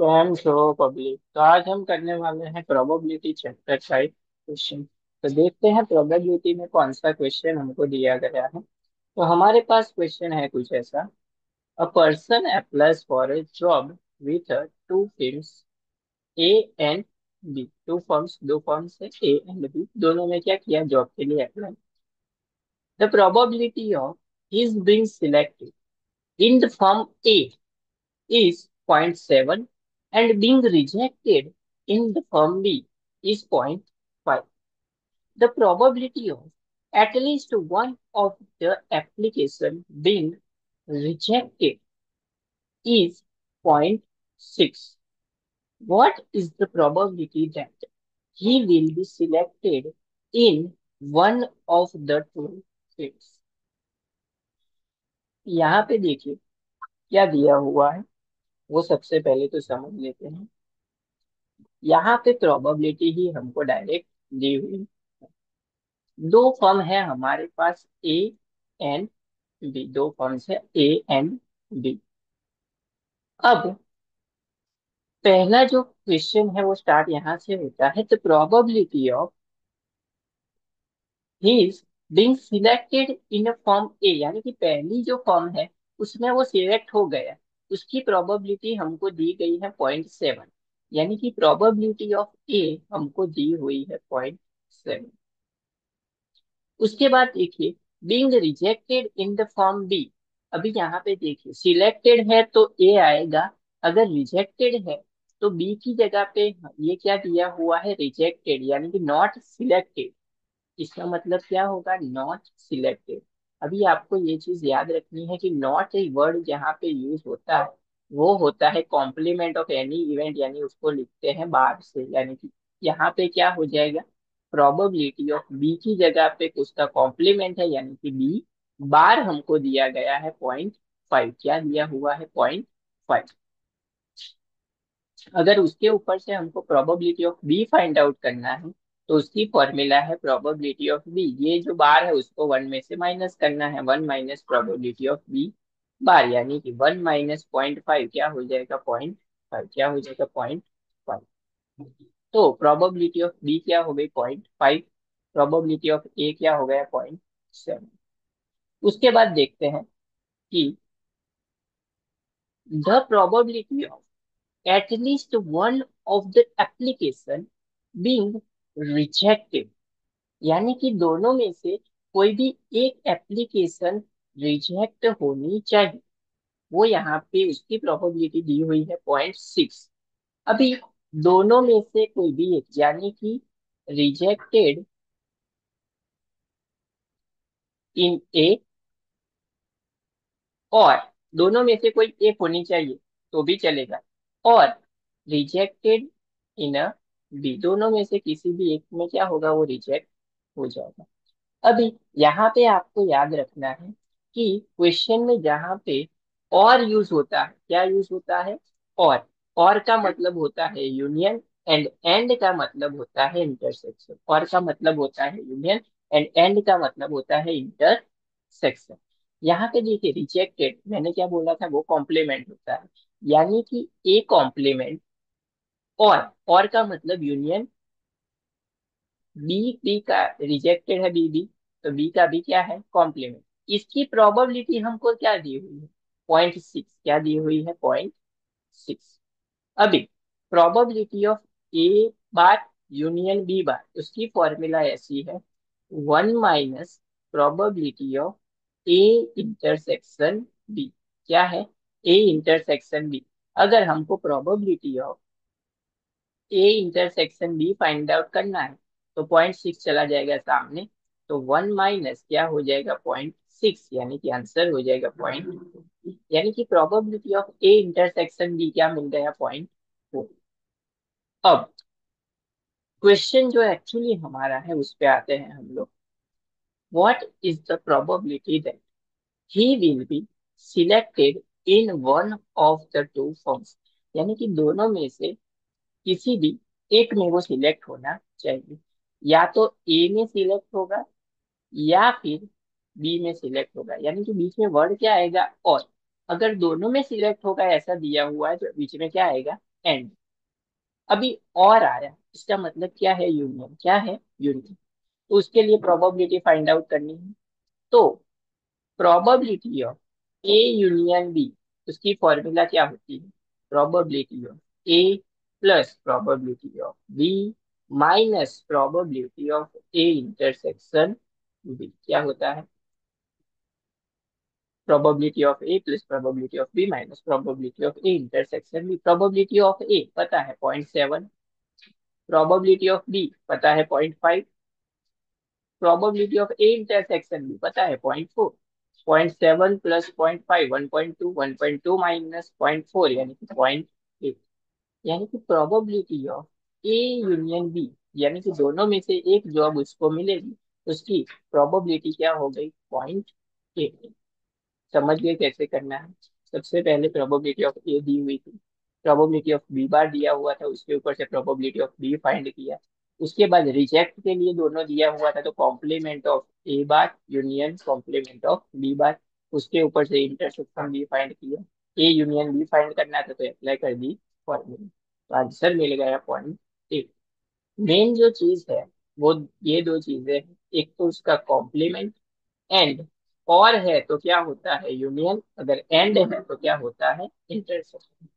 कौन छो पब्लिक। तो आज हम करने वाले हैं प्रोबेबिलिटी चैप्टर 5 क्वेश्चन। तो देखते हैं प्रोबेबिलिटी में कौन सा क्वेश्चन हमको दिया गया है। तो हमारे पास क्वेश्चन है कुछ ऐसा। A person applies for a job with two firms A and B. Two firms, दो फर्म्स है ए एंड बी, दोनों में क्या किया, जॉब के लिए apply. The probability of his being selected in the firm A is 0.7 and being rejected in the firm B is 0.5. The probability of at least one of the application being rejected is zero point 0.6. What is the probability that he will be selected in one of the two fields? यहाँ पे देखिए क्या दिया हुआ है, वो सबसे पहले तो समझ लेते हैं। यहाँ पे प्रोबेबिलिटी ही हमको डायरेक्ट दी हुई। दो फर्म है हमारे पास ए एंड बी, दो फर्म्स है ए एंड बी। अब पहला जो क्वेश्चन है वो स्टार्ट यहाँ से होता है। तो probability of his being selected in a form A, यानी कि पहली जो फॉर्म है उसमें वो सिलेक्ट हो गया, उसकी प्रोबेबिलिटी हमको दी गई है 0.7। यानी कि प्रोबेबिलिटी ऑफ ए हमको दी हुई है 0.7। उसके बाद देखिए being rejected in the firm B. अभी यहाँ पे देखिए सिलेक्टेड है तो ए आएगा, अगर रिजेक्टेड है तो बी की जगह पे ये क्या दिया हुआ है, रिजेक्टेड, यानी कि नॉट सिलेक्टेड। इसका मतलब क्या होगा, नॉट सिलेक्टेड। अभी आपको ये चीज याद रखनी है कि नॉट ए वर्ड जहाँ पे यूज होता है वो होता है कॉम्प्लीमेंट ऑफ एनी इवेंट, यानी उसको लिखते हैं बाद से। यानी कि यहाँ पे क्या हो जाएगा, प्रोबेबिलिटी ऑफ बी की जगह पे उसका कॉम्प्लीमेंट है, यानी कि बी बार हमको दिया गया है 0.5। क्या दिया हुआ है, 0.5। अगर उसके ऊपर से हमको probability of B find out करना है तो उसकी फॉर्मूला है प्रोबेबिलिटी ऑफ बी। ये जो बार है उसको वन में से माइनस करना है, one minus probability of B bar, यानी कि वन माइनस 0.5 क्या हो जाएगा, 0.5। क्या हो जाएगा, 0.5। तो प्रोबेबिलिटी ऑफ बी क्या हो गई, 0.5। प्रोबेबिलिटी ऑफ ए क्या हो गया, 0.7। उसके बाद देखते हैं कि the probability at least one of the application being rejected, यानी कि दोनों में से कोई भी एक एप्लीकेशन रिजेक्ट होनी चाहिए, वो यहाँ पे उसकी प्रोबेबिलिटी दी हुई है 0.6। अभी दोनों में से कोई भी एक, यानी कि रिजेक्टेड इन ए, और दोनों में से कोई एक होनी चाहिए तो भी चलेगा, और रिजेक्टेड इन अ बी, दोनों में से किसी भी एक में क्या होगा, वो रिजेक्ट हो जाएगा। अभी यहाँ पे आपको याद रखना है कि क्वेश्चन में जहाँ पे और यूज होता है, क्या यूज होता है, और का मतलब होता है यूनियन, एंड का मतलब होता है इंटरसेक्शन। और का मतलब होता है यूनियन एंड का मतलब होता है इंटरसेक्शन। यहाँ पे देखिए रिजेक्टेड, मैंने क्या बोला था, वो कॉम्प्लीमेंट होता है, यानी कि ए कॉम्प्लीमेंट, और का मतलब यूनियन, बी, बी का रिजेक्टेड है बी बी, तो बी का भी क्या है, कॉम्प्लीमेंट। इसकी प्रोबेबिलिटी हमको क्या दी हुई है, 0.6। क्या दी हुई है, 0.6। अभी probability of A bar union B bar, उसकी फॉर्मूला ऐसी है, one minus probability of A intersection B. क्या है, ए इंटरसेक्शन बी। अगर हमको probability of A intersection B find out करना है तो 0.6 चला जाएगा सामने, तो वन माइनस क्या हो जाएगा, 0.6, यानी कि आंसर हो जाएगा 0.4। यानी कि probability of A intersection B क्या मिल गया, 0.4। अब क्वेश्चन जो एक्चुअली हमारा है उस पे आते हैं हम लोग। What is the probability that he will be selected in one of the two forms, यानी कि दोनों में से किसी भी एक में वो सिलेक्ट होना चाहिए। या तो ए में सिलेक्ट होगा या फिर बी में सिलेक्ट होगा, यानी कि बीच में वर्ड क्या आएगा, और। अगर दोनों में सिलेक्ट होगा ऐसा दिया हुआ है तो बीच में क्या आएगा, एंड। अभी और आया, इसका मतलब क्या है, यूनियन। क्या है, यूनियन। तो उसके लिए प्रोबेबिलिटी फाइंड आउट करनी है। तो probability of A union B, उसकी फॉर्मूला क्या होती है, probability of A plus probability of B minus probability of A intersection B, क्या होता है, probability of A plus probability of B minus probability of A intersection B. Probability of A पता है 0.7, probability of B पता है 0.5, probability of A intersection भी पता है 0.4। 0.7 प्लस 0.5 1.2, 1.2 माइनस 0.4 यानी कि 0.8। यानी कि probability of A union B, यानी कि दोनों में से एक जॉब उसको मिलेगी, उसकी प्रोबेबिलिटी क्या हो गई, 0.8। समझ गए कैसे करना है। सबसे पहले प्रोबेबिलिटी ऑफ ए दी हुई थी, प्रोबेबिलिटी ऑफ बी बार दिया हुआ था, उसके ऊपर से प्रोबेबिलिटी ऑफ बी फाइंड किया। उसके बाद रिजेक्ट के लिए दोनों दिया हुआ था, तो complement of A bar union complement of B bar, उसके ऊपर से इंटरसेक्शन बी फाइंड किया। ए यूनियन बी फाइंड करना था तो अप्लाई कर दी फॉर्मूला, तो आंसर मिल गया 0.8। मेन जो चीज है वो ये दो चीजें हैं, एक तो उसका कॉम्प्लीमेंट, एंड। और है तो क्या होता है यूनियन, अगर एंड है तो क्या होता है इंटरसेक्शन।